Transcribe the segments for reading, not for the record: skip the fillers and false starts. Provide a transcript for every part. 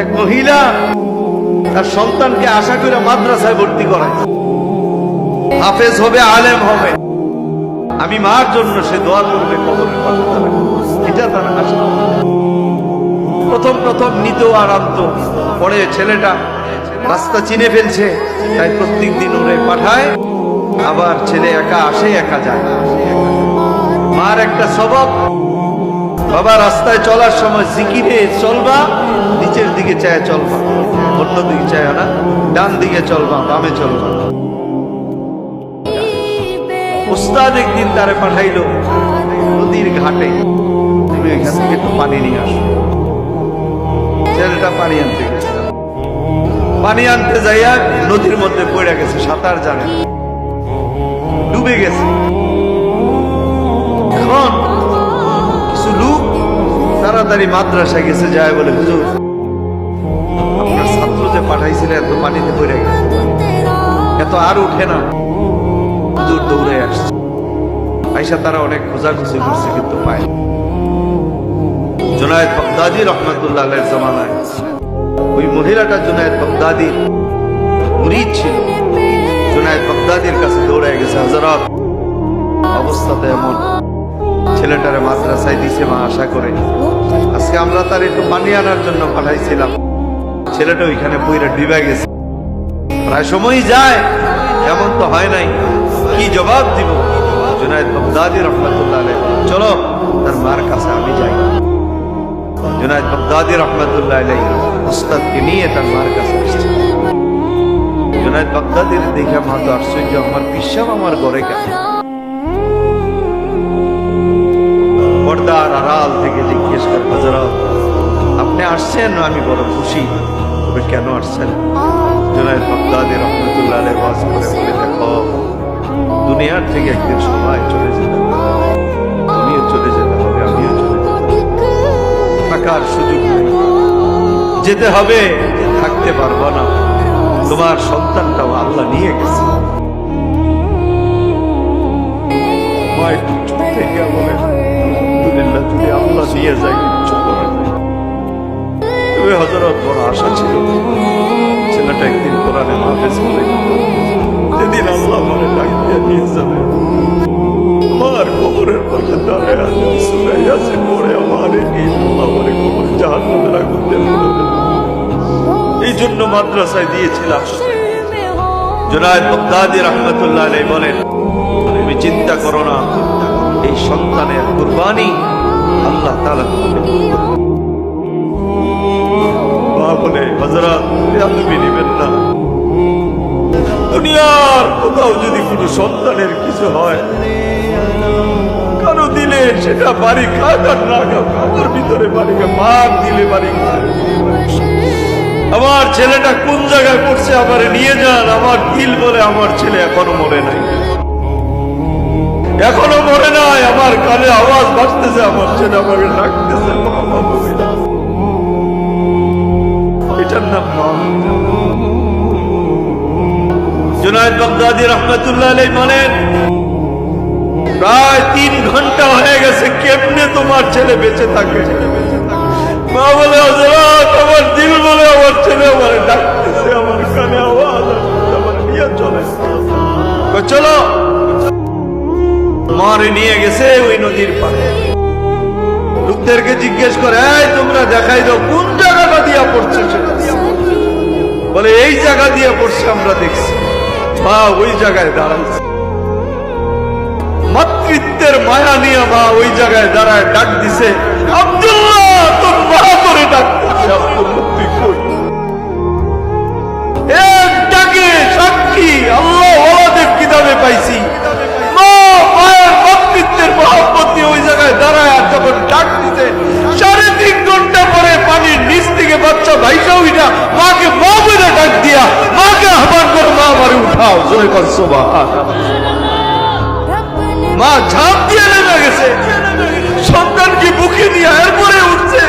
এক মহিলা তার সন্তানকে আশা করে মাদ্রাসায় ভর্তি করায়, হাফেজ হবে, আলেম হবে, আমি মার জন্য সে দোয়া করবে কবরের পাশে যাবে, এটা তার আশা। প্রথম প্রথম নিত আর আনত, পরে ছেলেটা রাস্তা চিনে ফেলছে, তাই প্রত্যেক দিন ওরে পাঠায়। আবার ছেলে একা আসে, একা যায়। মার একটা স্বভাব, বাবা রাস্তায় চলার সময় জিকিরে চলবা, নিচের দিকে চায় চলবা, অন্য দিকে চায় না, ডান দিকে চলবা, বামে চলবা। উস্তাদ একদিন তারে পাঠাইলো নদীর ঘাটে, তুমি এখান থেকে একটু পানি নিয়ে আসো। ছেলেটা পানি আনতে গেছে, পানি আনতে যাইয়া নদীর মধ্যে পড়ে গেছে, সাঁতার জানে, ডুবে গেছে। এখন কিছু লোক তাড়াতাড়ি মাদ্রাসায় গেছে, যায় বলে হুজুর আপনার ছাত্র যে পাঠাইছিলেন এত পানিতে পড়ে গেছে, এত আর উঠে না। হুজুর দৌড়ে আসছে, আইসা তারা অনেক খোঁজাখুঁজি করছে কিন্তু পায়। জুনায়েদ বাগদাদী রহমাতুল্লাহ আলাইহির জামানায় ওই মহিলাটা জুনায়েদ বাগদাদীর মুরিদ ছিল। জুনায়েদ বাগদাদীর কাছে দৌড়ায় গেছে, হযরত অবস্থাতে এমন, ছেলেটারে মাদ্রাসায় দিছে মা আশা করে, আজকে আমরা তার একটু পানি আনার জন্য পাঠাইছিলাম, ছেলেটা ওইখানে পইরা ডুবে গেছে, প্রায় সময়ই যায়, এমন তো হয় নাই, কি জবাব দিব? জুনায়েদ বাগদাদী রহমাতুল্লাহ আলাইহি চলো তার মার কাছে আমি যাই। জুনায়েদ বাগদাদী রহমাতুল্লাহ আলাইহি উস্তাদকে নিয়ে তার মার কাছে আসছে। জুনায়েদ বাগদাদীর দেখে মা তো আশ্চর্য, আমার পিসাব আমার ঘরে কেন? পর্দার আড়াল থেকে জিজ্ঞেস করে, হযরত আপনি আসছেন? আমি বড় খুশি, তবে কেন আসছেন? জুনায়েদ বাগদাদী রহমাতুল্লাহ আলাইহি ওয়াজ করে বলে, দেখো দুনিয়ার থেকে একদিন সবাই চলে যেতে হবে, তুমিও চলে যেতে হবে, আমিও চলে যেতে হবে, থাকার সুযোগ নেই, যেতে হবে, থাকতে পারবো না, তোমার সন্তানটাও আল্লাহ নিয়ে গেছে। মা একটু চুপ থেকে বলে, আলহামদুলিল্লাহ যদি আল্লাহ নিয়ে যায় কিচ্ছু করে নাই। তবে হযরত বড় আশা ছিল ছেলেটা একদিন কোরআনে হাফেজ হবে, যেদিন আল্লাহ মনে ডাক দিয়ে নিয়ে যাবে, আমার কবরের পাশে দাঁড়ায় আছে সূরা ইয়াসিন পড়ে আমার এই আল্লাহ মনে কবর জাহান্নামের আগুন দিয়ে পুড়ে দেবে। এই জন্য মাদ্রাসায় দিয়েছিলাম। জুনায়েদ বাগদাদী রহমাতুল্লাহ আলাইহি বলেন, তুমি চিন্তা করো না, এই সন্তানের কুরবানি আল্লাহ তাআলা করবেন। মা বলে, হযরত আপনি নেবেন না, দুনিয়ার কোথাও যদি কোনো সন্তানের কিছু হয়, কারো দিলে সেটা বাড়ি খাক আর না খাক, আমার ভিতরে বাড়ি খাক, মা দিলে বাড়ি খাক। আমার ছেলেটা কোন জায়গায় পড়ছে, আমার নিয়ে যান। আমার দিল বলে আমার ছেলে এখনো মরে নাই, এখনো মরে নাই। আমার কানে আওয়াজ বাজতেছে, আমার ছেলে আমাকে ডাকতেছে, এটার নাম মা। জুনায়েদ বাগদাদী রহমাতুল্লাহ আলাইহি বলেন, প্রায় 3 ঘন্টা হয়ে গেছে, কেমনে তোমার ছেলে বেঁচে থাকে? মা বলে, হযরত আমার দিল বলে আমার ছেলে আমারে ডাকতেছে, আমার কানে আওয়াজ আসছে, আমার নিয়ে চলে চলো। মারে নিয়ে গেছে ওই নদীর পাড়ে, লোকদেরকে জিজ্ঞেস করে, এই তোমরা দেখাই দাও কোন জায়গাটা দিয়া পড়ছে সেটা। বলে, এই জায়গা দিয়ে পড়ছে, আমরা দেখছি। মা ওই জায়গায় দাঁড়াইছে, মাতৃত্বের মায়া নিয়ে মা ওই জায়গায় দাঁড়ায় ডাক দিছে, আব্দুল্লাহ তোর মা করে ডাকতেছে, আব্দুল্লাহ তুই কই? এক ডাকে সাক্ষী আল্লাহ ওয়ালাদের কিতাবে পাইছি, মা মায়ের মাতৃত্বের মহব্বত দিয়ে ওই জায়গায় দাঁড়ায় আর যখন ডাক দিছে, 3.5 ঘন্টা পরে পানির নিচ থেকে বাচ্চা ভাইসা উঠা মাকে মা বলে ডাক দিয়া মাকে আহ্বান করে, মা আমারে উঠাও, জয় কর সুবহানাল্লাহ। মা ঝাঁপ দিয়ে নেমে গেছে, সন্তানকে বুকে নিয়ে এরপরে উঠছে।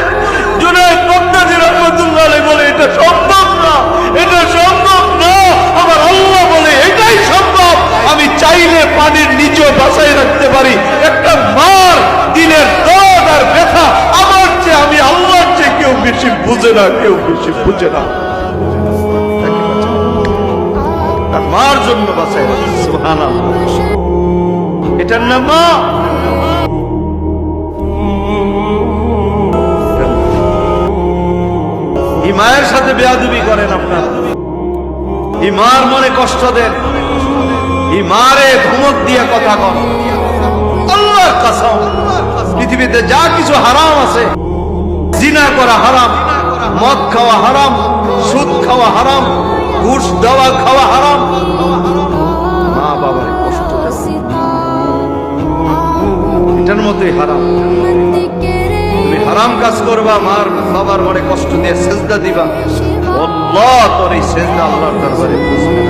জুনায়েদ বাগদাদী রাহমাতুল্লাহ আলাইহি বলে, এটা সম্ভব না, এটা সম্ভব না। আমার আল্লাহ বলে এটাই সম্ভব, আমি চাইলে পানির নিচেও বাঁচাই রাখতে পারি। একটা মার দিলের দর্দ আর ব্যথা আমার চেয়ে, আমি আল্লাহর চেয়ে কেউ বেশি বুঝে না, কেউ বেশি বুঝে না। তাকে বাঁচাও। তার মার জন্য বাঁচায়। সুবহানাল্লাহ। এটার নাম মা। এই মায়ের সাথে বেয়াদবি করেন আপনারা, এই মার মনে কষ্ট দেন, এই মারে ধমক দিয়ে কথা কন। আল্লাহর কসম, পৃথিবীতে যা কিছু হারাম আছে, জিনা করা হারাম, মদ খাওয়া হারাম, সুদ খাওয়া হারাম, ঘুষ দেওয়া খাওয়া হারাম, মা বাবার কষ্ট দেওয়া এটার মতোই হারাম। তুমি হারাম কাজ করবা, মার বাবার মনে কষ্ট দিয়ে সেজদা দিবা, আল্লাহ তোর এই সেজদা আল্লাহর দরবারে বুঝবে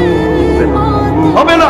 না, হবে না।